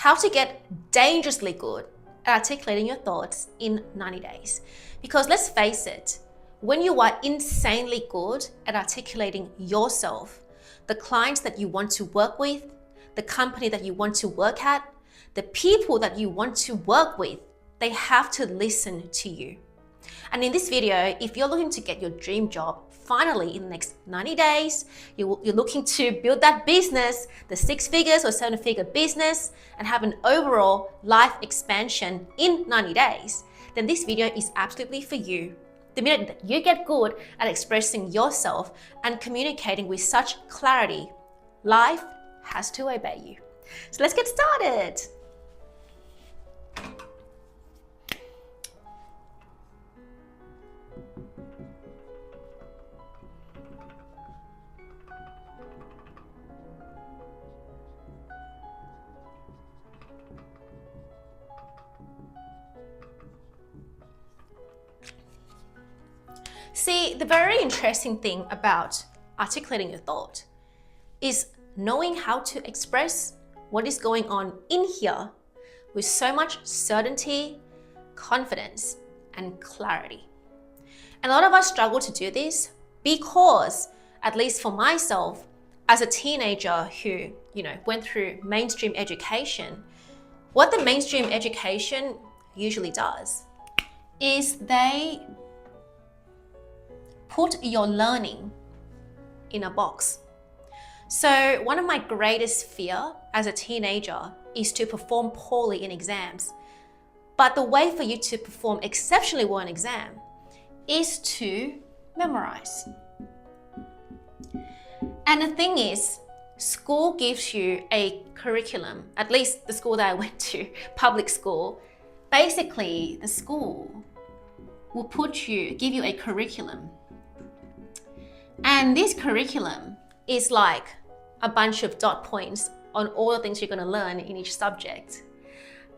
how to get dangerously good at articulating your thoughts in 90 days. Because let's face it, when you are insanely good at articulating yourself, the clients that you want to work with, the company that you want to work at, the people that you want to work with, they have to listen to you. And in this video, if you're looking to get your dream job finally in the next 90 days, you're looking to build that business, the 6 figures or 7-figure business, and have an overall life expansion in 90 days, then this video is absolutely for you. The minute that you get good at expressing yourself and communicating with such clarity, life has to obey you. So let's get started. See, the very interesting thing about articulating your thought is knowing how to express what is going on in here with so much certainty, confidence, and clarity. And a lot of us struggle to do this because, at least for myself, as a teenager who, went through mainstream education, what the mainstream education usually does is they put your learning in a box. So one of my greatest fear as a teenager is to perform poorly in exams. But the way for you to perform exceptionally well in an exam is to memorize. And the thing is, school gives you a curriculum, at least the school that I went to, public school. Basically, the school will give you a curriculum. And this curriculum is like a bunch of dot points on all the things you're going to learn in each subject.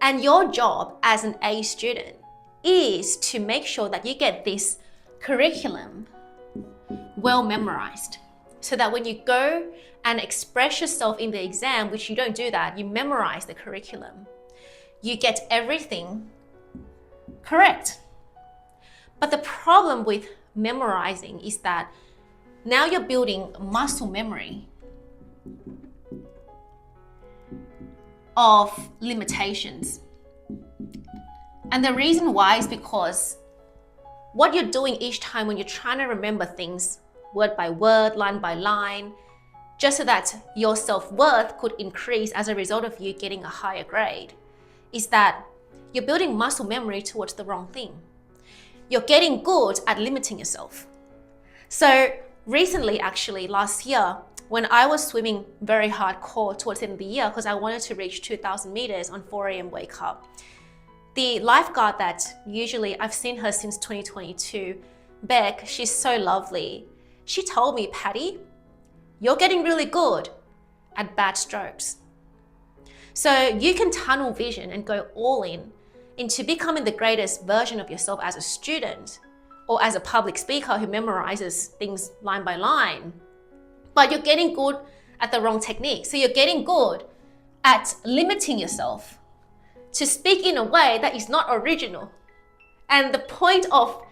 And your job as an A student is to make sure that you get this curriculum well memorized, so that when you go and express yourself in the exam, which you don't do that, you memorize the curriculum, you get everything correct. But the problem with memorizing is that now you're building muscle memory of limitations. And the reason why is because what you're doing each time when you're trying to remember things word by word, line by line, just so that your self-worth could increase as a result of you getting a higher grade, is that you're building muscle memory towards the wrong thing. You're getting good at limiting yourself. So recently, actually, last year, when I was swimming very hardcore towards the end of the year because I wanted to reach 2,000 meters on 4 a.m. wake up, the lifeguard that usually I've seen her since 2022, Beck, she's so lovely. She told me, Patty, you're getting really good at bad strokes. So you can tunnel vision and go all in into becoming the greatest version of yourself as a student or as a public speaker who memorizes things line by line. But you're getting good at the wrong technique. So you're getting good at limiting yourself to speak in a way that is not original. And the point of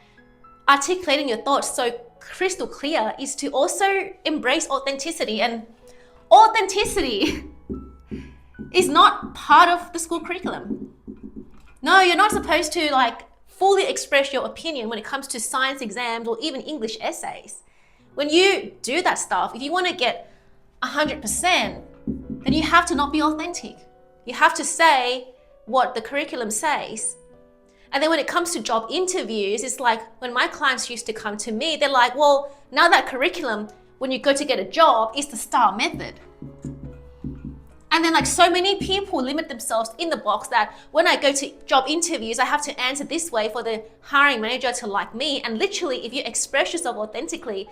articulating your thoughts so crystal clear is to also embrace authenticity. And authenticity is not part of the school curriculum. No, you're not supposed to fully express your opinion when it comes to science exams or even English essays. When you do that stuff, if you want to get 100%, then you have to not be authentic. You have to say what the curriculum says. And then when it comes to job interviews, it's like when my clients used to come to me, they're like, well, now that curriculum, when you go to get a job, is the STAR method. And then so many people limit themselves in the box that when I go to job interviews, I have to answer this way for the hiring manager to like me. And literally, if you express yourself authentically,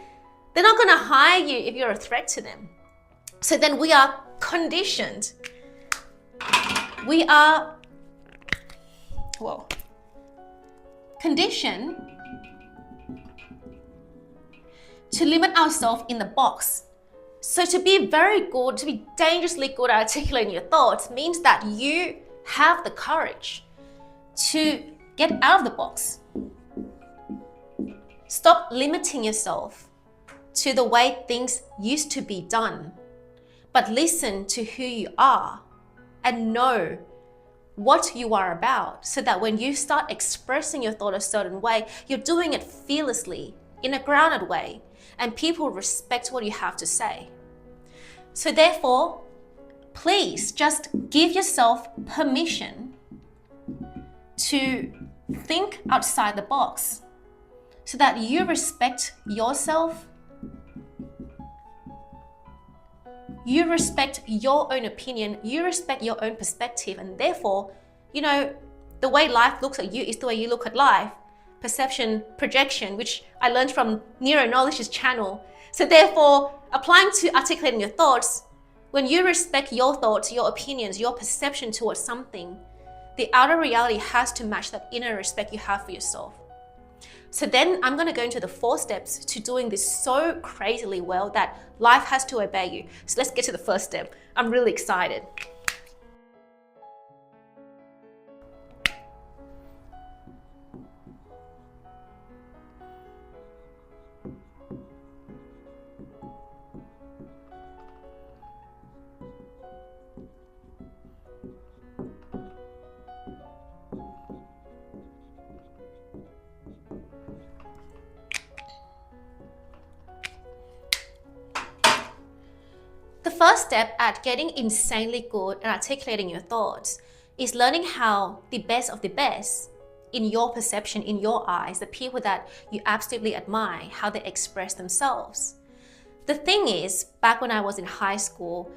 they're not going to hire you if you're a threat to them. So then we are conditioned. We are, conditioned to limit ourselves in the box So to be very good, to be dangerously good at articulating your thoughts means that you have the courage to get out of the box. Stop limiting yourself to the way things used to be done, but listen to who you are and know what you are about, so that when you start expressing your thought a certain way, you're doing it fearlessly, in a grounded way, and people respect what you have to say. So therefore, please just give yourself permission to think outside the box so that you respect yourself, you respect your own opinion, you respect your own perspective, and therefore, the way life looks at you is the way you look at life. Perception, projection, which I learned from Neuro Knowledge's channel. So therefore, applying to articulating your thoughts, when you respect your thoughts, your opinions, your perception towards something, the outer reality has to match that inner respect you have for yourself. So then I'm going to go into the 4 steps to doing this so crazily well that life has to obey you. So let's get to the first step. I'm really excited. The first step at getting insanely good at articulating your thoughts is learning how the best of the best, in your perception, in your eyes, the people that you absolutely admire, how they express themselves. The thing is, back when I was in high school,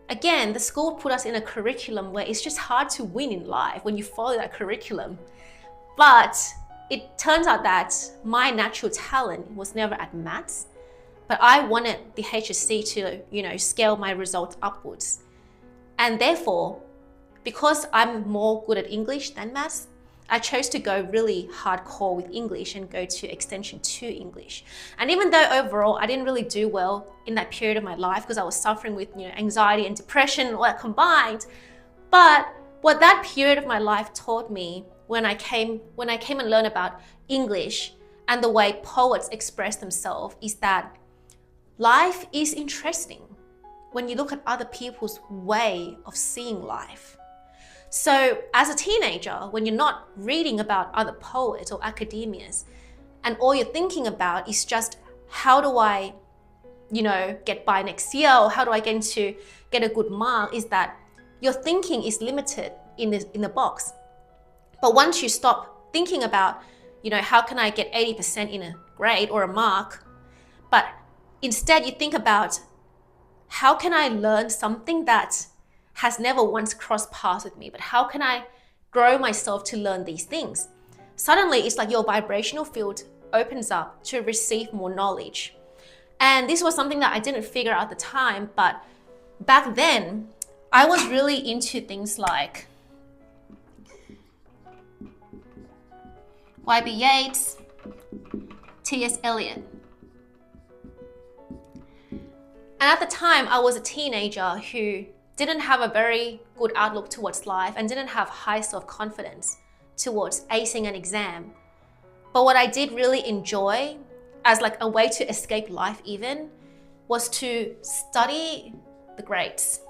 again, the school put us in a curriculum where it's just hard to win in life when you follow that curriculum. But it turns out that my natural talent was never at maths. But I wanted the HSC to, scale my results upwards. And therefore, because I'm more good at English than maths, I chose to go really hardcore with English and go to extension 2 English. And even though overall I didn't really do well in that period of my life because I was suffering with anxiety and depression, all that combined, but what that period of my life taught me when I came and learned about English and the way poets express themselves is that life is interesting when you look at other people's way of seeing life. So as a teenager, when you're not reading about other poets or academias, and all you're thinking about is just how do I, get by next year, or how do I get a good mark, is that your thinking is limited in the box. But once you stop thinking about, how can I get 80% in a grade or a mark, but instead, you think about how can I learn something that has never once crossed paths with me, but how can I grow myself to learn these things? Suddenly, it's like your vibrational field opens up to receive more knowledge. And this was something that I didn't figure out at the time, but back then, I was really into things like Y.B. Yeats, T.S. Eliot. And at the time, I was a teenager who didn't have a very good outlook towards life and didn't have high self-confidence towards acing an exam. But what I did really enjoy as like a way to escape life even was to study the greats.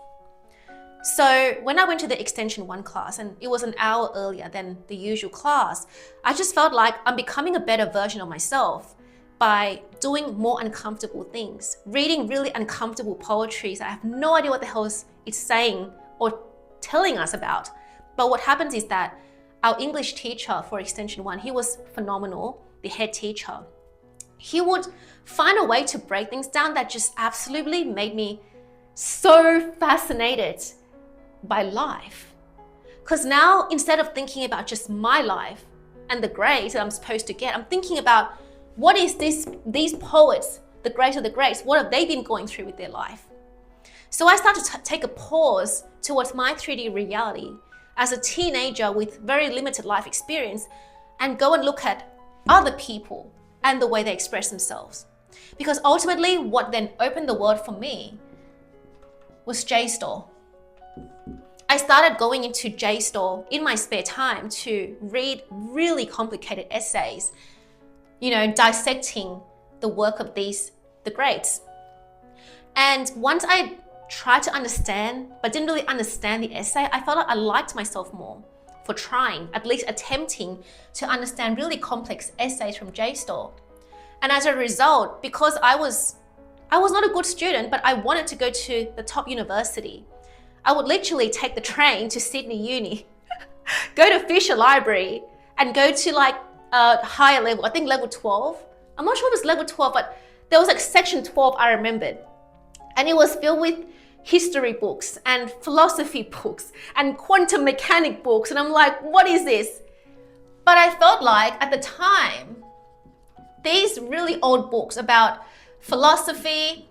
So when I went to the extension 1 class, and it was an hour earlier than the usual class, I just felt like I'm becoming a better version of myself by doing more uncomfortable things, reading really uncomfortable poetry. So I have no idea what the hell it's saying or telling us about. But what happens is that our English teacher for extension 1, he was phenomenal, the head teacher. He would find a way to break things down that just absolutely made me so fascinated by life. Because now, instead of thinking about just my life and the grades that I'm supposed to get, I'm thinking about what is these poets, the great of the greats, what have they been going through with their life? So I started to take a pause towards my 3D reality as a teenager with very limited life experience and go and look at other people and the way they express themselves. Because ultimately, what then opened the world for me was JSTOR. I started going into JSTOR in my spare time to read really complicated essays, dissecting the work of the greats. And once I tried to understand, but didn't really understand the essay, I felt like I liked myself more for trying, at least attempting to understand really complex essays from JSTOR. And as a result, because I was not a good student, but I wanted to go to the top university, I would literally take the train to Sydney Uni, go to Fisher Library, and go to like a higher level, I think level 12. I'm not sure if it was level 12, but there was like section 12 I remembered. And it was filled with history books and philosophy books and quantum mechanic books. And I'm like, what is this? But I felt like at the time, these really old books about philosophy,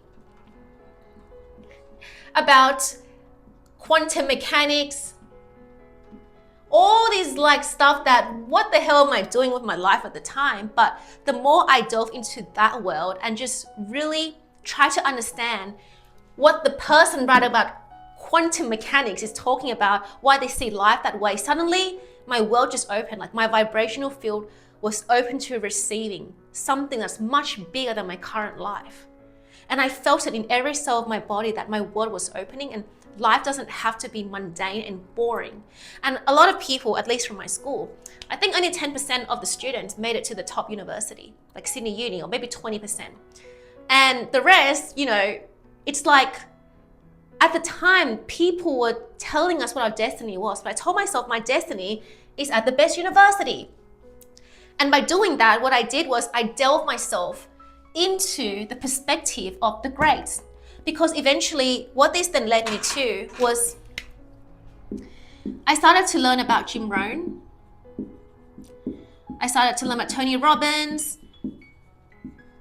about quantum mechanics, all these like stuff that what the hell am I doing with my life at the time? But the more I dove into that world and just really try to understand what the person right about quantum mechanics is talking about, why they see life that way, suddenly my world just opened. Like my vibrational field was open to receiving something that's much bigger than my current life. And I felt it in every cell of my body that my world was opening and life doesn't have to be mundane and boring. And a lot of people, at least from my school, I think only 10% of the students made it to the top university, like Sydney Uni, or maybe 20%. And the rest, it's like at the time, people were telling us what our destiny was, but I told myself my destiny is at the best university. And by doing that, what I did was I delved myself into the perspective of the greats. Because eventually, what this then led me to was I started to learn about Jim Rohn. I started to learn about Tony Robbins,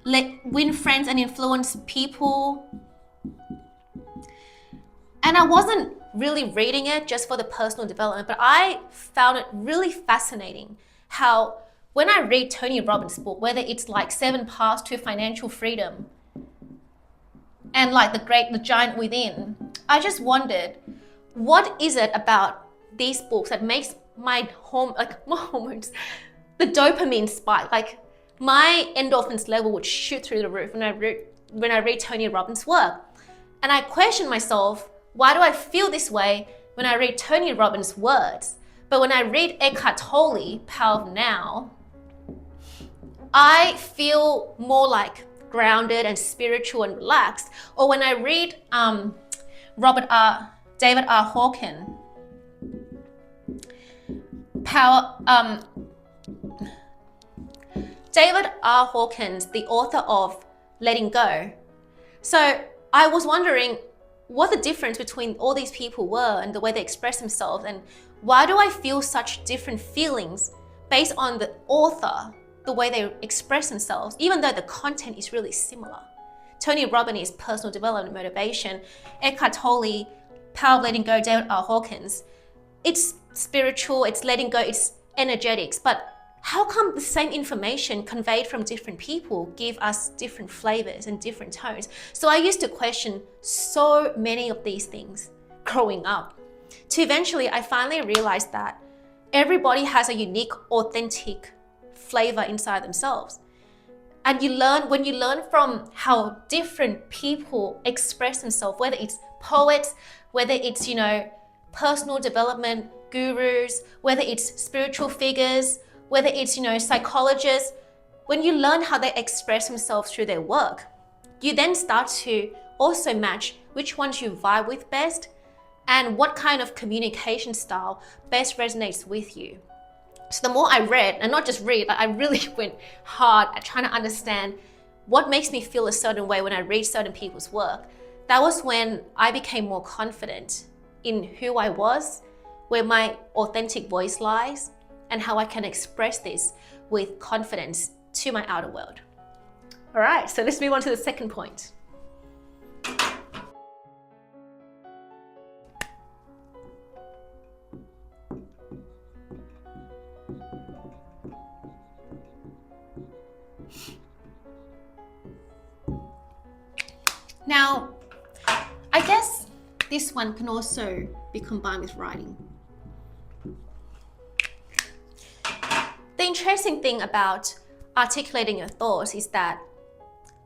win friends and influence people. And I wasn't really reading it just for the personal development, but I found it really fascinating how when I read Tony Robbins' book, whether it's like 7 Paths to Financial Freedom and like the Giant Within, I just wondered, what is it about these books that makes my hormones, the dopamine spike, like my endorphins level would shoot through the roof when I read Tony Robbins' work. And I questioned myself, why do I feel this way when I read Tony Robbins' words? But when I read Eckhart Tolle, Power of Now, I feel more like grounded and spiritual and relaxed. Or when I read David R. Hawkins, David R. Hawkins, the author of Letting Go. So I was wondering what the difference between all these people were and the way they express themselves, and why do I feel such different feelings based on the author, the way they express themselves, even though the content is really similar. Tony Robbins is personal development, motivation. Eckhart Tolle, Power of Letting Go, David R. Hawkins. It's spiritual, it's letting go, it's energetics. But how come the same information conveyed from different people give us different flavors and different tones? So I used to question so many of these things growing up. To eventually, I finally realized that everybody has a unique, authentic flavor inside themselves. And when you learn from how different people express themselves, whether it's poets, whether it's, personal development gurus, whether it's spiritual figures, whether it's, psychologists, when you learn how they express themselves through their work, you then start to also match which ones you vibe with best and what kind of communication style best resonates with you. So the more I read, and not just read, I really went hard at trying to understand what makes me feel a certain way when I read certain people's work. That was when I became more confident in who I was, where my authentic voice lies, and how I can express this with confidence to my outer world. All right, so let's move on to the second point. Now, I guess this one can also be combined with writing. The interesting thing about articulating your thoughts is that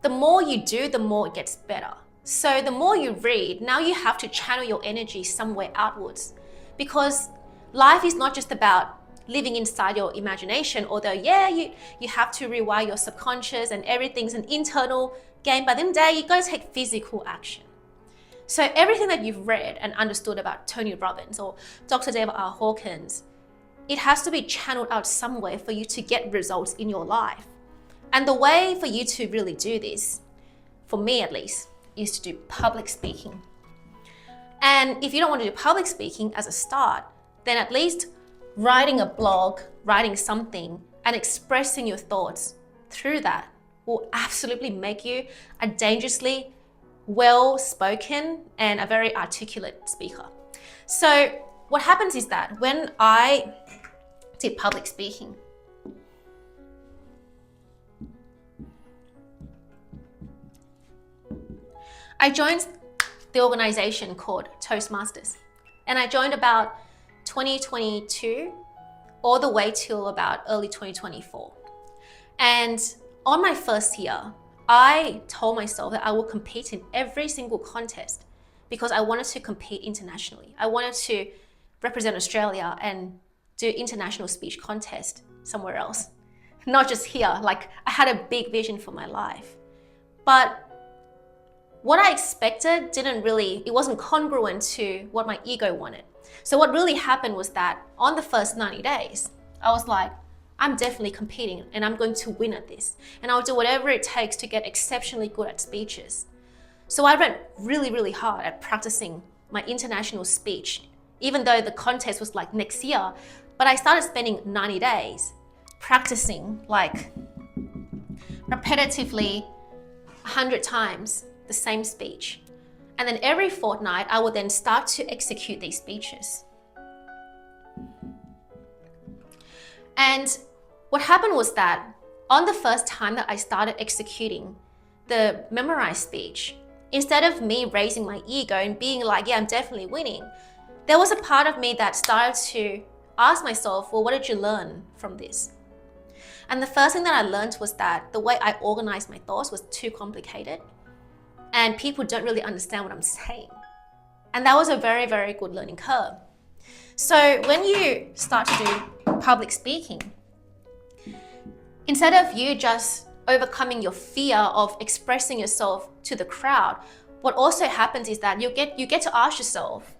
the more you do, the more it gets better. So the more you read, now you have to channel your energy somewhere outwards, because life is not just about living inside your imagination, although you have to rewire your subconscious and everything's an internal game, but in the day, you gotta take physical action. So everything that you've read and understood about Tony Robbins or Dr. David R. Hawkins, it has to be channeled out somewhere for you to get results in your life. And the way for you to really do this, for me at least, is to do public speaking. And if you don't want to do public speaking as a start, then at least writing a blog, writing something, and expressing your thoughts through that will absolutely make you a dangerously well-spoken and a very articulate speaker. So what happens is that when I did public speaking, I joined the organization called Toastmasters, and I joined about 2022 all the way till about early 2024. And on my first year, I told myself that I will compete in every single contest because I wanted to compete internationally. I wanted to represent Australia and do international speech contest somewhere else, not just here. Like, I had a big vision for my life. But what I expected it wasn't congruent to what my ego wanted. So what really happened was that on the first 90 days, I was like, I'm definitely competing and I'm going to win at this. And I'll do whatever it takes to get exceptionally good at speeches. So I went really, really hard at practicing my international speech, even though the contest was like next year. But I started spending 90 days practicing like repetitively 100 times the same speech. And then every fortnight, I would then start to execute these speeches. And what happened was that on the first time that I started executing the memorized speech, instead of me raising my ego and being like, yeah, I'm definitely winning, there was a part of me that started to ask myself, well, what did you learn from this? And the first thing that I learned was that the way I organized my thoughts was too complicated, and people don't really understand what I'm saying. And that was a very, very good learning curve. So when you start to do public speaking, instead of you just overcoming your fear of expressing yourself to the crowd, what also happens is that you get to ask yourself,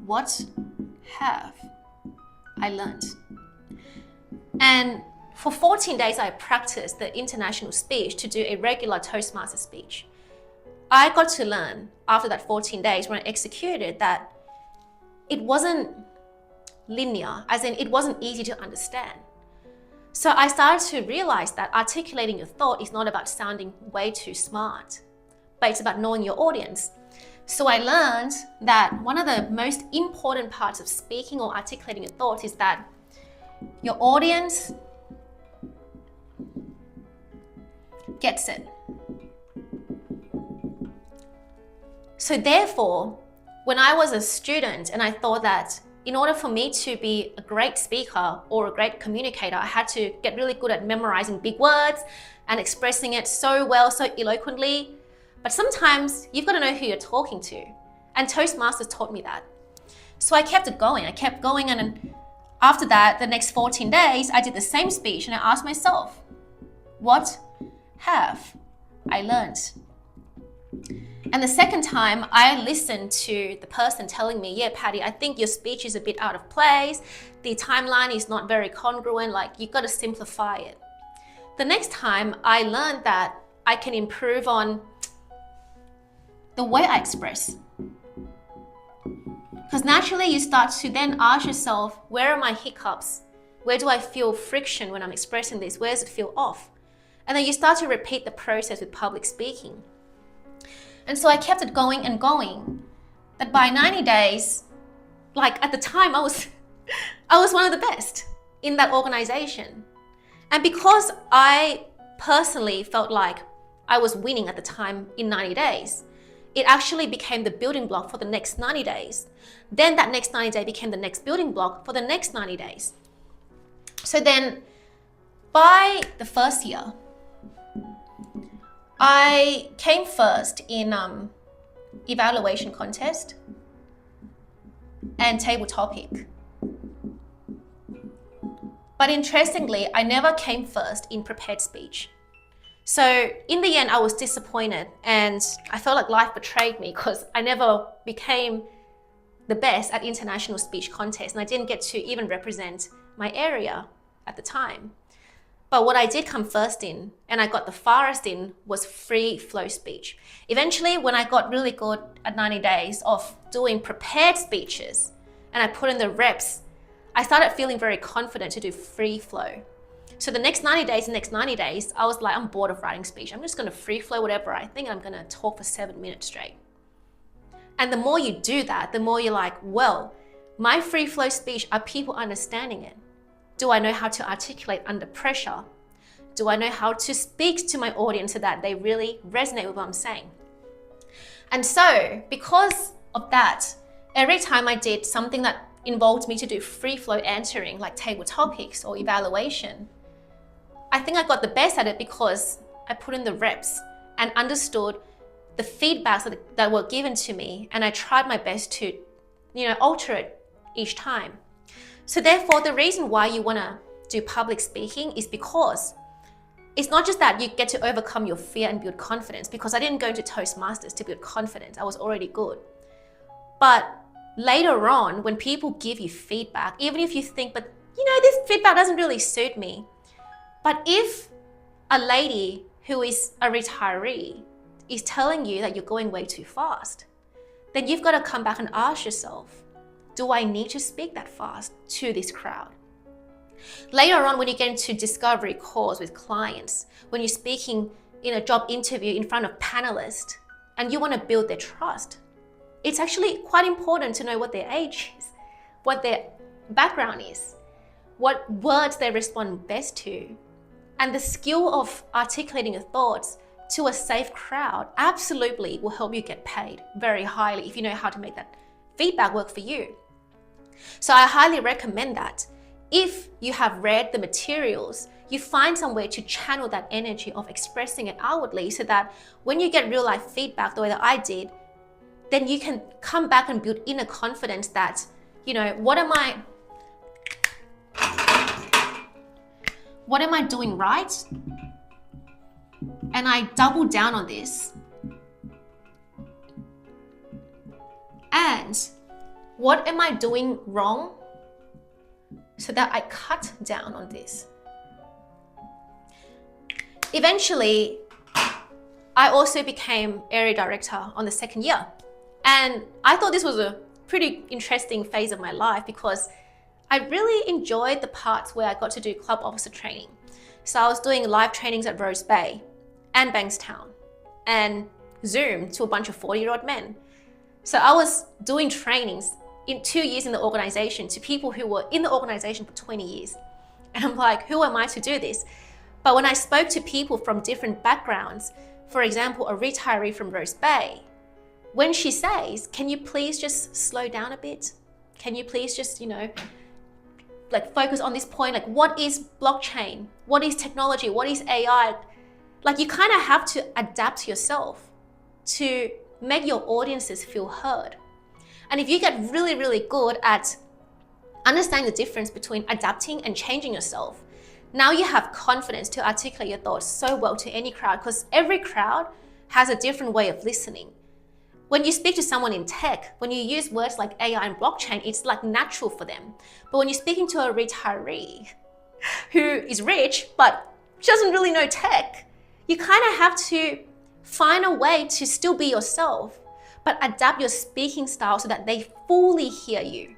what have I learned? And for 14 days, I practiced the international speech to do a regular Toastmaster speech. I got to learn after that 14 days when I executed that it wasn't linear, as in it wasn't easy to understand. So I started to realize that articulating your thought is not about sounding way too smart, but it's about knowing your audience. So I learned that one of the most important parts of speaking or articulating your thoughts is that your audience gets it. So therefore, when I was a student and I thought that in order for me to be a great speaker or a great communicator, I had to get really good at memorizing big words and expressing it so well, so eloquently. But sometimes you've got to know who you're talking to. And Toastmasters taught me that. So I kept it going. I kept going. And after that, the next 14 days, I did the same speech and I asked myself, what have I learned? And the second time, I listened to the person telling me, yeah, Patty, I think your speech is a bit out of place. The timeline is not very congruent. Like, you've got to simplify it. The next time, I learned that I can improve on the way I express. Because naturally, you start to then ask yourself, where are my hiccups? Where do I feel friction when I'm expressing this? Where does it feel off? And then you start to repeat the process with public speaking. And so I kept it going and going. That by 90 days, like at the time, I was one of the best in that organization. And because I personally felt like I was winning at the time in 90 days. It actually became the building block for the next 90 days. Then that next 90 day became the next building block for the next 90 days. So then by the first year, I came first in evaluation contest and table topic. But interestingly, I never came first in prepared speech. So in the end, I was disappointed and I felt like life betrayed me because I never became the best at international speech contests and I didn't get to even represent my area at the time. But what I did come first in and I got the farthest in was free flow speech. Eventually, when I got really good at 90 days of doing prepared speeches and I put in the reps, I started feeling very confident to do free flow. So the next 90 days, I was like, I'm bored of writing speech. I'm just going to free flow whatever I think. I'm going to talk for 7 minutes straight. And the more you do that, the more you're like, well, my free flow speech, are people understanding it? Do I know how to articulate under pressure? Do I know how to speak to my audience so that they really resonate with what I'm saying? And so because of that, every time I did something that involved me to do free flow answering, like table topics or evaluation, I think I got the best at it because I put in the reps and understood the feedbacks that were given to me, and I tried my best to, alter it each time. So therefore, the reason why you want to do public speaking is because it's not just that you get to overcome your fear and build confidence, because I didn't go into Toastmasters to build confidence. I was already good. But later on, when people give you feedback, even if you think, but this feedback doesn't really suit me. But if a lady who is a retiree is telling you that you're going way too fast, then you've got to come back and ask yourself, do I need to speak that fast to this crowd? Later on, when you get into discovery calls with clients, when you're speaking in a job interview in front of panelists and you want to build their trust, it's actually quite important to know what their age is, what their background is, what words they respond best to. And the skill of articulating your thoughts to a safe crowd absolutely will help you get paid very highly if you know how to make that feedback work for you. So I highly recommend that if you have read the materials, you find some way to channel that energy of expressing it outwardly so that when you get real life feedback the way that I did, then you can come back and build inner confidence that, what am I doing right? And I double down on this. And what am I doing wrong? So that I cut down on this. Eventually, I also became area director on the second year. And I thought this was a pretty interesting phase of my life because I really enjoyed the parts where I got to do club officer training. So I was doing live trainings at Rose Bay and Bankstown and Zoom to a bunch of 40-year-old men. So I was doing trainings in 2 years in the organization to people who were in the organization for 20 years. And I'm like, who am I to do this? But when I spoke to people from different backgrounds, for example, a retiree from Rose Bay, when she says, can you please just slow down a bit? Can you please just, focus on this point? Like, what is blockchain? What is technology? What is AI? Like, you kind of have to adapt yourself to make your audiences feel heard. And if you get really, really good at understanding the difference between adapting and changing yourself, now you have confidence to articulate your thoughts so well to any crowd, because every crowd has a different way of listening. When you speak to someone in tech, when you use words like AI and blockchain, it's like natural for them. But when you're speaking to a retiree who is rich, but she doesn't really know tech, you kind of have to find a way to still be yourself, but adapt your speaking style so that they fully hear you.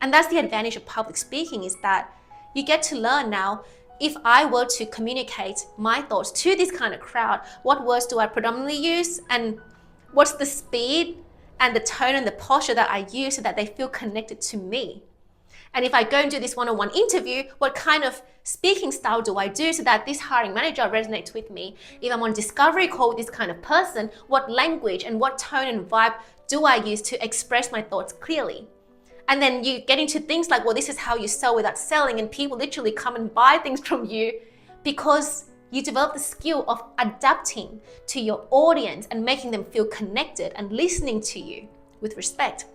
And that's the advantage of public speaking, is that you get to learn now, if I were to communicate my thoughts to this kind of crowd, what words do I predominantly use? And what's the speed and the tone and the posture that I use so that they feel connected to me? And if I go and do this one-on-one interview, what kind of speaking style do I do so that this hiring manager resonates with me? If I'm on discovery call with this kind of person, what language and what tone and vibe do I use to express my thoughts clearly? And then you get into things like, well, this is how you sell without selling, and people literally come and buy things from you because you develop the skill of adapting to your audience and making them feel connected and listening to you with respect.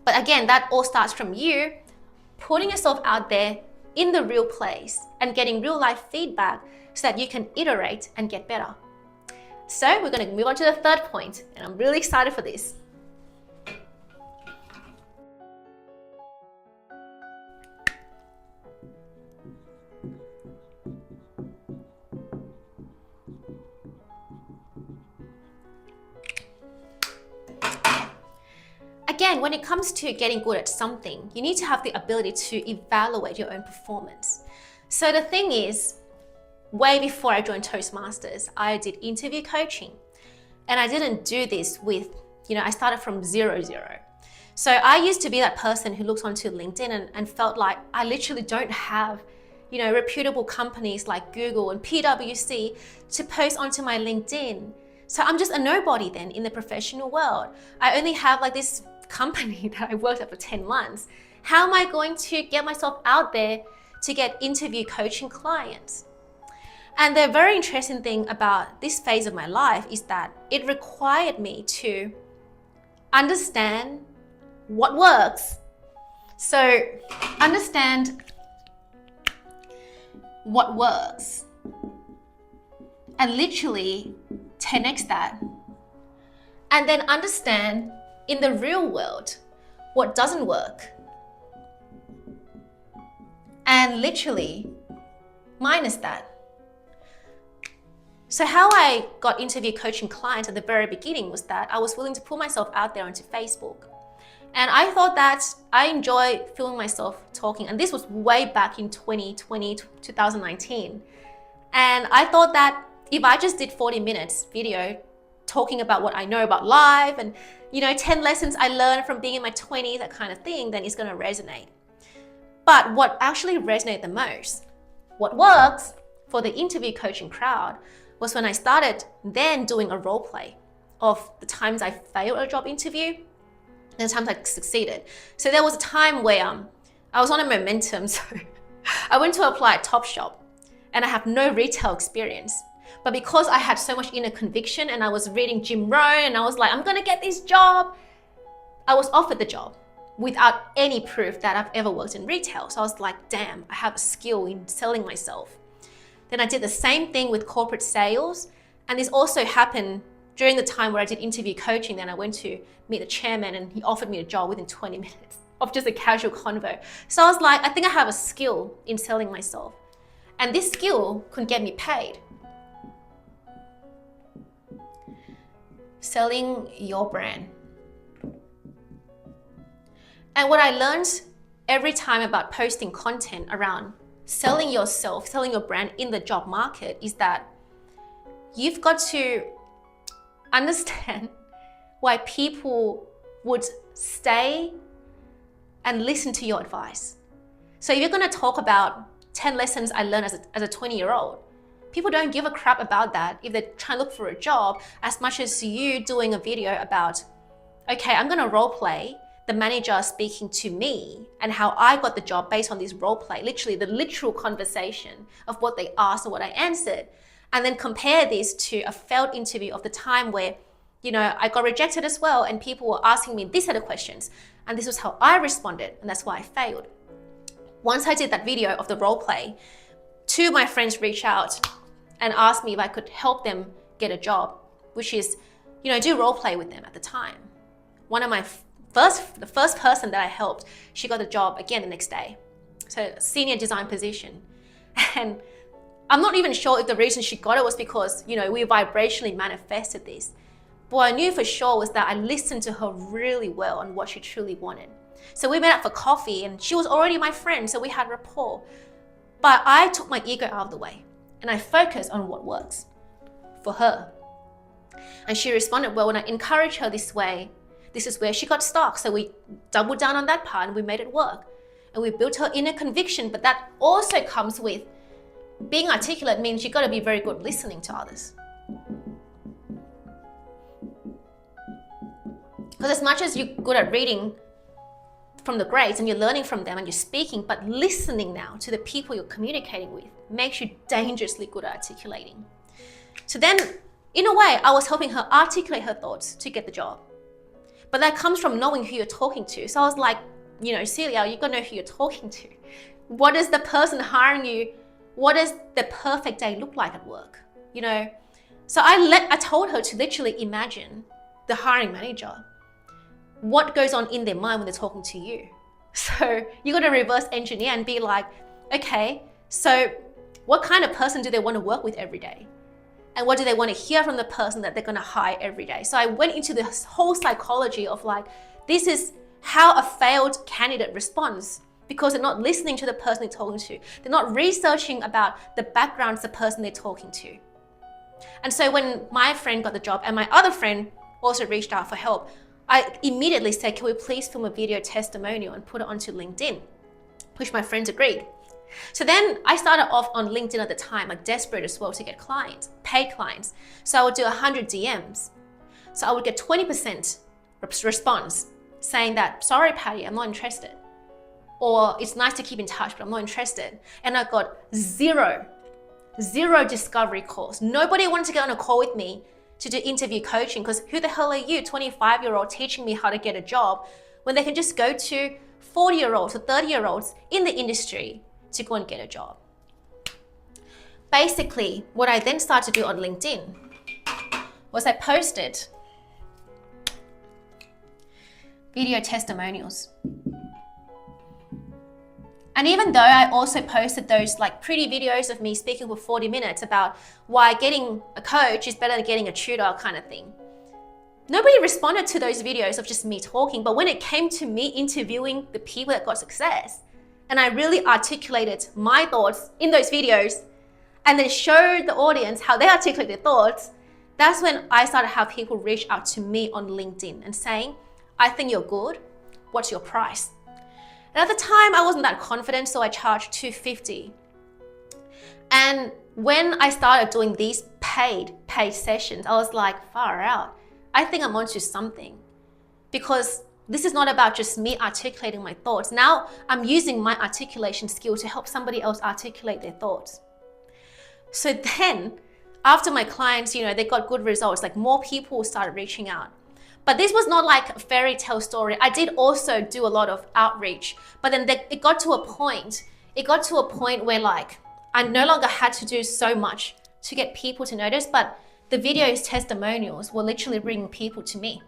But again, that all starts from you putting yourself out there in the real place and getting real life feedback so that you can iterate and get better. So we're going to move on to the third point, and I'm really excited for this. Again, when it comes to getting good at something, you need to have the ability to evaluate your own performance. So the thing is, way before I joined Toastmasters, I did interview coaching, and I didn't do this with, I started from zero. So I used to be that person who looks onto LinkedIn and felt like I literally don't have, reputable companies like Google and PwC to post onto my LinkedIn. So I'm just a nobody then in the professional world. I only have like this company that I worked at for 10 months. How am I going to get myself out there to get interview coaching clients? And the very interesting thing about this phase of my life is that it required me to understand what works. So understand what works and literally 10x that. And then understand in the real world what doesn't work. And literally minus that. So how I got interview coaching clients at the very beginning was that I was willing to put myself out there onto Facebook. And I thought that I enjoy filming myself talking. And this was way back in 2020, 2019. And I thought that if I just did 40 minutes video talking about what I know about life and 10 lessons I learned from being in my 20s, that kind of thing, then it's going to resonate. But what actually resonated the most, what works for the interview coaching crowd, was when I started then doing a role play of the times I failed a job interview and the times I succeeded. So there was a time where I was on a momentum, so I went to apply at Topshop and I have no retail experience. But because I had so much inner conviction and I was reading Jim Rohn and I was like, I'm gonna get this job, I was offered the job without any proof that I've ever worked in retail. So I was like, damn, I have a skill in selling myself. Then I did the same thing with corporate sales. And this also happened during the time where I did interview coaching. Then I went to meet the chairman and he offered me a job within 20 minutes of just a casual convo. So I was like, I think I have a skill in selling myself. And this skill could get me paid. Selling your brand. And what I learned every time about posting content around selling yourself, selling your brand in the job market is that you've got to understand why people would stay and listen to your advice. So if you're going to talk about 10 lessons I learned as a 20-year-old, people don't give a crap about that if they're trying to look for a job as much as you doing a video about, okay, I'm going to role play the manager speaking to me and how I got the job based on this role play, literally the literal conversation of what they asked and what I answered. And then compare this to a failed interview of the time where, I got rejected as well and people were asking me this set of questions. And this was how I responded, and that's why I failed. Once I did that video of the role play, two of my friends reached out and asked me if I could help them get a job, which is, do role play with them at the time. One of my the first person that I helped, she got a job again the next day. So senior design position. And I'm not even sure if the reason she got it was because, we vibrationally manifested this. But what I knew for sure was that I listened to her really well on what she truly wanted. So we met up for coffee and she was already my friend, so we had rapport. But I took my ego out of the way and I focused on what works for her. And she responded well when I encouraged her this way. This is where she got stuck. So we doubled down on that part and we made it work. and we built her inner conviction. But that also comes with being articulate means you got to be very good listening to others. Because as much as you're good at reading from the greats and you're learning from them and you're speaking, but listening now to the people you're communicating with makes you dangerously good at articulating. So then, in a way, I was helping her articulate her thoughts to get the job. But that comes from knowing who you're talking to. So I was like, Celia, you gotta know who you're talking to. What is the person hiring you? What does the perfect day look like at work? So I told her to literally imagine the hiring manager. What goes on in their mind when they're talking to you? So you got to reverse engineer and be like, okay, so what kind of person do they want to work with every day? And what do they want to hear from the person that they're going to hire every day? So I went into this whole psychology of like, this is how a failed candidate responds, because they're not listening to the person they're talking to. They're not researching about the backgrounds of the person they're talking to. And so when my friend got the job and my other friend also reached out for help, I immediately said, can we please film a video testimonial and put it onto LinkedIn? Which my friends agreed. So then I started off on LinkedIn at the time, like desperate as well to get clients, paid clients. So I would do 100 DMs. So I would get 20% response saying that, sorry, Patty, I'm not interested. Or it's nice to keep in touch, but I'm not interested. And I got zero discovery calls. Nobody wanted to get on a call with me to do interview coaching, because who the hell are you, 25-year-old, teaching me how to get a job, when they can just go to 40-year-olds or 30-year-olds in the industry to go and get a job. Basically, what I then started to do on LinkedIn was I posted video testimonials. And even though I also posted those like pretty videos of me speaking for 40 minutes about why getting a coach is better than getting a tutor kind of thing, nobody responded to those videos of just me talking. But when it came to me interviewing the people that got success, and I really articulated my thoughts in those videos and then showed the audience how they articulate their thoughts, that's when I started to have people reach out to me on LinkedIn and saying, I think you're good, what's your price? And at the time, I wasn't that confident, so I charged $250. And when I started doing these paid sessions, I was like, far out. I think I'm onto something, because this is not about just me articulating my thoughts. Now I'm using my articulation skill to help somebody else articulate their thoughts. So then, after my clients, they got good results, like more people started reaching out. But this was not like a fairy tale story. I did also do a lot of outreach, but then it got to a point where like I no longer had to do so much to get people to notice, but the videos testimonials were literally bringing people to me.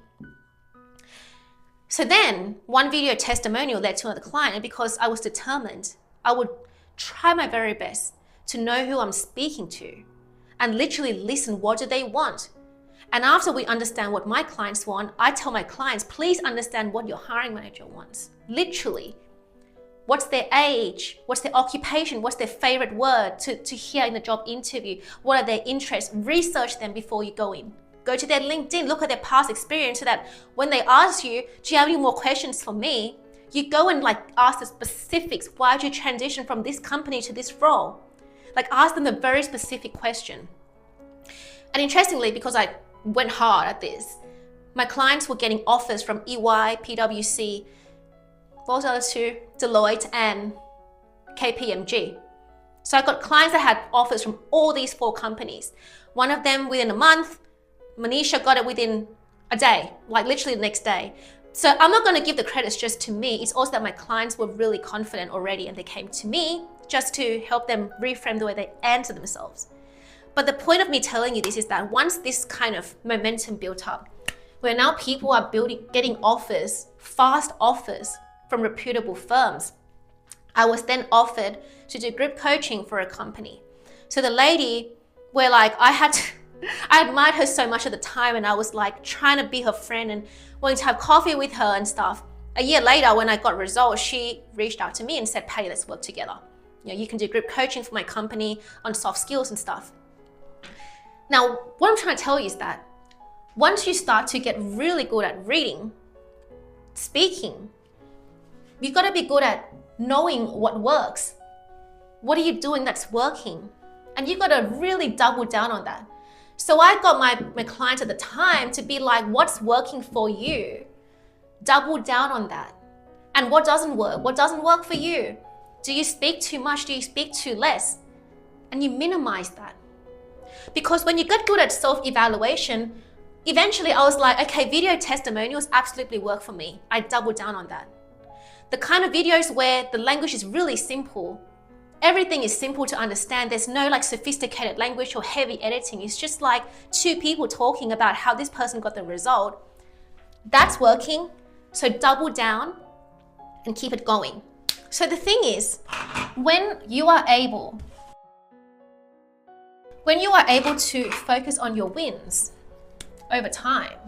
So then one video testimonial led to another client, and because I was determined, I would try my very best to know who I'm speaking to and literally listen, what do they want? And after we understand what my clients want, I tell my clients, please understand what your hiring manager wants. Literally, what's their age? What's their occupation? What's their favorite word to hear in the job interview? What are their interests? Research them before you go in. Go to their LinkedIn, look at their past experience so that when they ask you, do you have any more questions for me? You go and like ask the specifics. Why did you transition from this company to this role? Like ask them a very specific question. And interestingly, because I went hard at this, my clients were getting offers from EY, PwC, what was the other two? Deloitte and KPMG. So I got clients that had offers from all these 4 companies. One of them within a month, Manisha got it within a day, like literally the next day. So I'm not going to give the credits just to me. It's also that my clients were really confident already and they came to me just to help them reframe the way they answer themselves. But the point of me telling you this is that once this kind of momentum built up, where now people are getting offers, fast offers from reputable firms, I was then offered to do group coaching for a company. So the lady, where like I admired her so much at the time, and I was like trying to be her friend and wanting to have coffee with her and stuff. A year later, when I got results, she reached out to me and said, "Hey, let's work together. You can do group coaching for my company on soft skills and stuff." Now, what I'm trying to tell you is that once you start to get really good at reading, speaking, you've got to be good at knowing what works. What are you doing that's working? And you got to really double down on that. So I got my clients at the time to be like, what's working for you? Double down on that. And what doesn't work? What doesn't work for you? Do you speak too much? Do you speak too less? And you minimize that. Because when you get good at self-evaluation, eventually I was like, okay, video testimonials absolutely work for me. I doubled down on that. The kind of videos where the language is really simple, everything is simple to understand. There's no like sophisticated language or heavy editing. It's just like two people talking about how this person got the result. That's working. So double down and keep it going. So the thing is, when you are able to focus on your wins over time,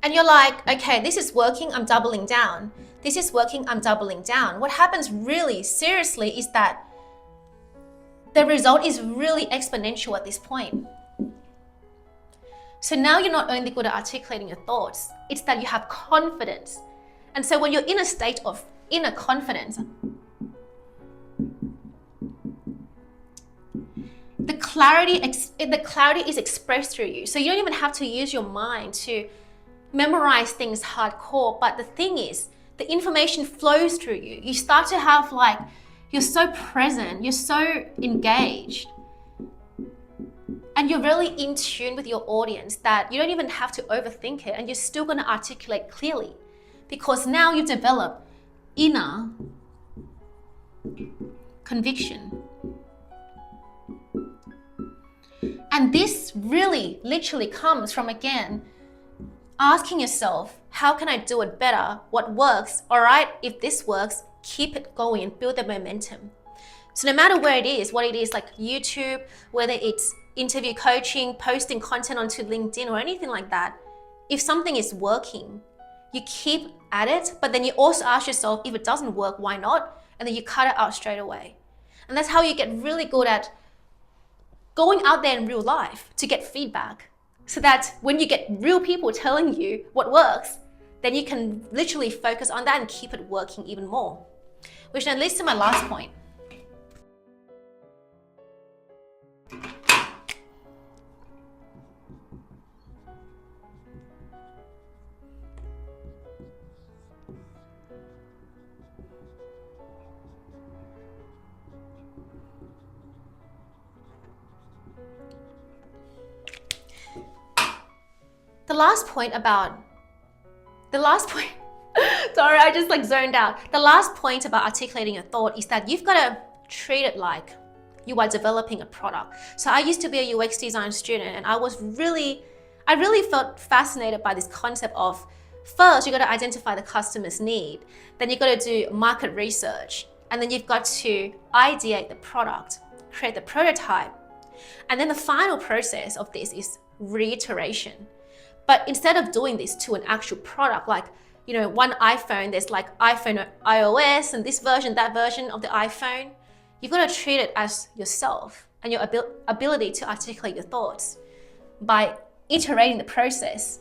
and you're like, okay, this is working, I'm doubling down. This is working, I'm doubling down. What happens really seriously is that the result is really exponential at this point. So now you're not only good at articulating your thoughts, it's that you have confidence. And so when you're in a state of inner confidence, the clarity is expressed through you. So you don't even have to use your mind to memorize things hardcore. But the thing is, the information flows through you. You start to have like, you're so present, you're so engaged. And you're really in tune with your audience that you don't even have to overthink it, and you're still going to articulate clearly because now you've developed inner conviction. And this really literally comes from, again, asking yourself, how can I do it better? What works? All right, if this works, keep it going and build the momentum. So no matter where it is, what it is, like YouTube, whether it's interview coaching, posting content onto LinkedIn or anything like that, if something is working, you keep at it, but then you also ask yourself, if it doesn't work, why not? And then you cut it out straight away. And that's how you get really good at going out there in real life to get feedback, so that when you get real people telling you what works, then you can literally focus on that and keep it working even more. Which then leads to my last point. Sorry, I just like zoned out. The last point about articulating your thought is that you've got to treat it like you are developing a product. So I used to be a UX design student, and I really felt fascinated by this concept of, first, you got to identify the customer's need. Then you got to do market research. And then you've got to ideate the product, create the prototype. And then the final process of this is reiteration. But instead of doing this to an actual product, like, you know, one iPhone, there's like iPhone iOS and this version, that version of the iPhone, you've got to treat it as yourself and your ability to articulate your thoughts by iterating the process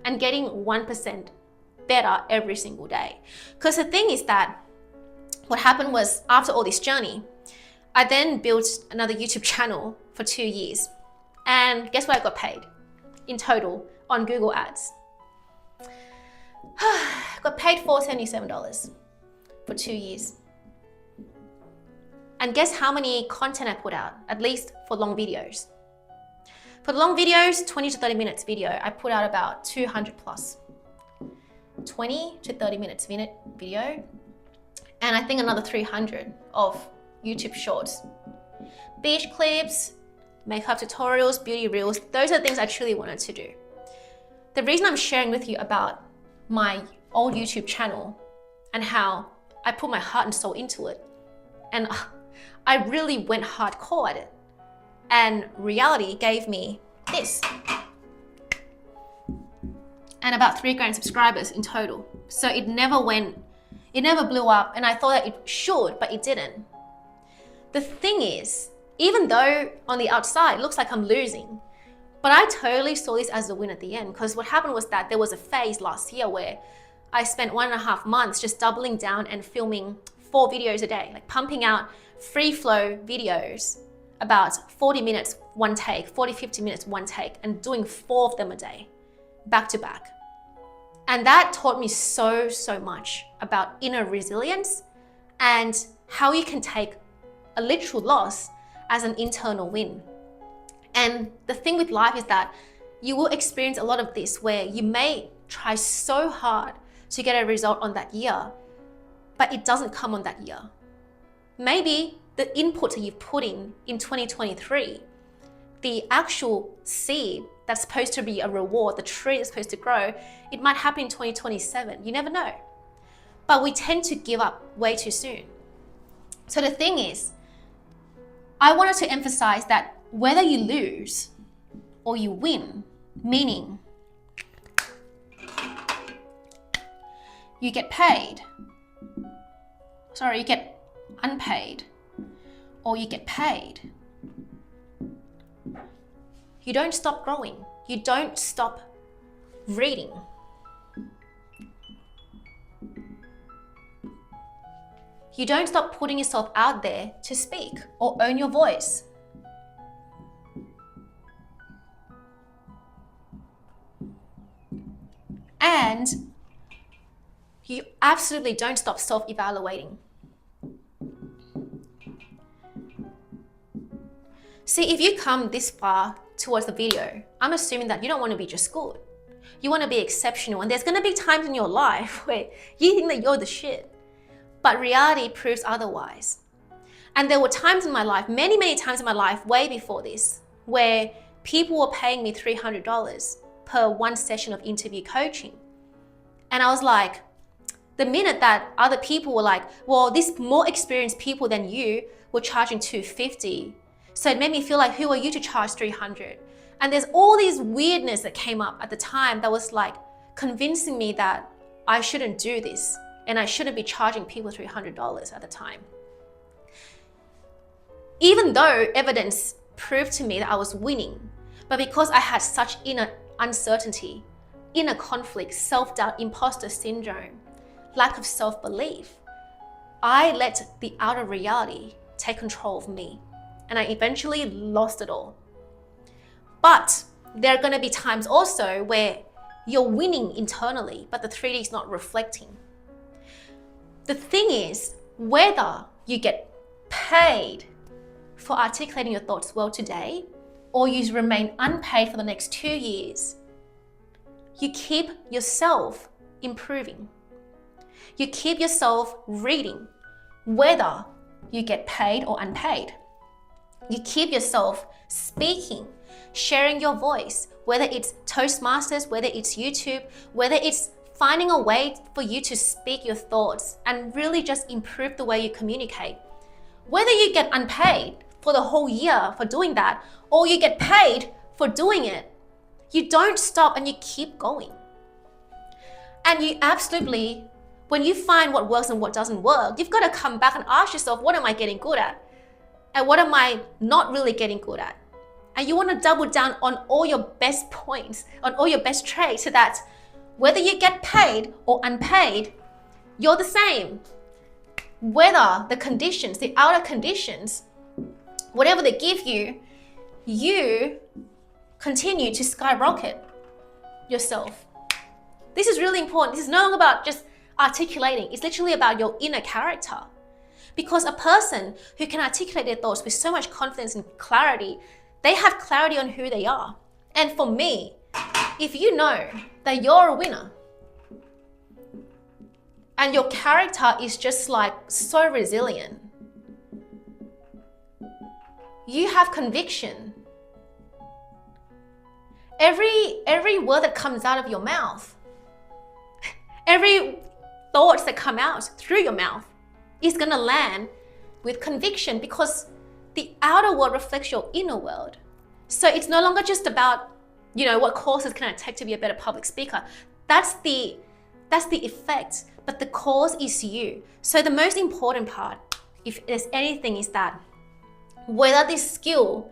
and getting 1% better every single day. Because the thing is that what happened was, after all this journey, I then built another YouTube channel for 2 years. And guess what I got paid in total on Google Ads? Got paid $477 for 2 years. And guess how many content I put out, at least for long videos? For the long videos, 20 to 30 minutes video, I put out about 200 plus. 20 to 30 minutes video. And I think another 300 of YouTube shorts. Beach clips, makeup tutorials, beauty reels, those are the things I truly wanted to do. The reason I'm sharing with you about my old YouTube channel and how I put my heart and soul into it, and I really went hardcore at it, and reality gave me this, and about 3 grand subscribers in total. So it never blew up, and I thought that it should, but it didn't. The thing is, even though on the outside it looks like I'm losing, But I totally saw this as a win at the end, because what happened was that there was a phase last year where I spent 1.5 months just doubling down and filming 4 videos a day, like pumping out free flow videos about 40 minutes, one take, 40, 50 minutes, one take, and doing 4 of them a day, back to back. And that taught me so much about inner resilience and how you can take a literal loss as an internal win. And the thing with life is that you will experience a lot of this where you may try so hard to get a result on that year, but it doesn't come on that year. Maybe the input that you've put in 2023, the actual seed that's supposed to be a reward, the tree that's supposed to grow, it might happen in 2027. You never know. But we tend to give up way too soon. So the thing is, I wanted to emphasize that whether you lose or you win, meaning you get paid, you get unpaid, or you get paid, you don't stop growing. You don't stop reading. You don't stop putting yourself out there to speak or own your voice. And you absolutely don't stop self-evaluating. See, if you come this far towards the video, I'm assuming that you don't want to be just good. You want to be exceptional. And there's going to be times in your life where you think that you're the shit. But reality proves otherwise. And there were times in my life, many times in my life, way before this, where people were paying me $300 per one session of interview coaching. And I was like, the minute that other people were like, well, these more experienced people than you were charging $250. So it made me feel like, who are you to charge $300? And there's all these weirdness that came up at the time that was like convincing me that I shouldn't do this and I shouldn't be charging people $300 at the time. Even though evidence proved to me that I was winning, but because I had such inner uncertainty, inner conflict, self-doubt, imposter syndrome, lack of self-belief, I let the outer reality take control of me. And I eventually lost it all. But there are going to be times also where you're winning internally, but the 3D is not reflecting. The thing is, whether you get paid for articulating your thoughts well today, or you remain unpaid for the next 2 years, you keep yourself improving. You keep yourself reading, whether you get paid or unpaid. You keep yourself speaking, sharing your voice, whether it's Toastmasters, whether it's YouTube, whether it's finding a way for you to speak your thoughts and really just improve the way you communicate. Whether you get unpaid for the whole year for doing that, or you get paid for doing it, you don't stop and you keep going. And you absolutely, when you find what works and what doesn't work, you've got to come back and ask yourself, what am I getting good at? And what am I not really getting good at? And you want to double down on all your best points, on all your best traits, so that whether you get paid or unpaid, you're the same. Whether the conditions, the outer conditions, whatever they give you, you continue to skyrocket yourself. This is really important. This is no longer about just articulating. It's literally about your inner character. Because a person who can articulate their thoughts with so much confidence and clarity, they have clarity on who they are. And for me, if you know that you're a winner and your character is just like so resilient, you have conviction. Every word that comes out of your mouth, every thoughts that come out through your mouth is going to land with conviction, because the outer world reflects your inner world. So it's no longer just about, what courses can I take to be a better public speaker. That's the effect, but the cause is you. So the most important part, if there's anything, is that whether this skill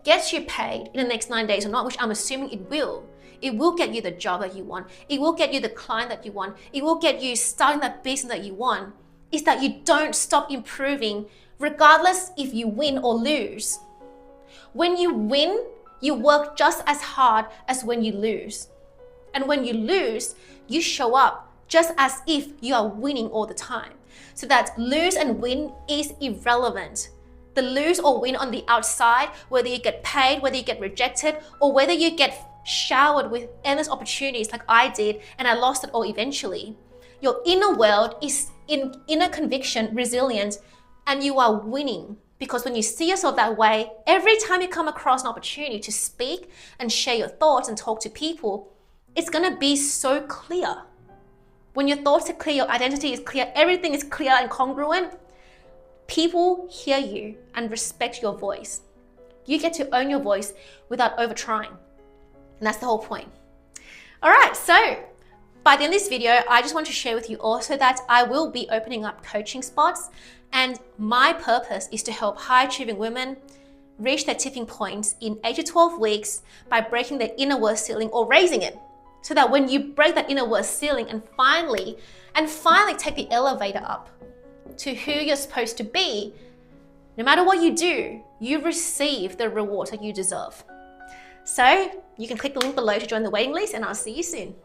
gets you paid in the next 9 days or not, which I'm assuming it will get you the job that you want. It will get you the client that you want. It will get you starting that business that you want, is that you don't stop improving regardless if you win or lose. When you win, you work just as hard as when you lose. And when you lose, you show up just as if you are winning all the time. So that lose and win is irrelevant. The lose or win on the outside, whether you get paid, whether you get rejected, or whether you get showered with endless opportunities like I did and I lost it all eventually. Your inner world is in inner conviction, resilient, and you are winning. Because when you see yourself that way, every time you come across an opportunity to speak and share your thoughts and talk to people, it's gonna be so clear. When your thoughts are clear, your identity is clear, everything is clear and congruent, people hear you and respect your voice. You get to own your voice without over trying. And that's the whole point. All right, so by the end of this video, I just want to share with you also that I will be opening up coaching spots, and my purpose is to help high-achieving women reach their tipping points in 8 to 12 weeks by breaking their inner worth ceiling or raising it. So that when you break that inner worth ceiling and finally take the elevator up to who you're supposed to be, no matter what you do, you receive the rewards that you deserve. So you can click the link below to join the waiting list, and I'll see you soon.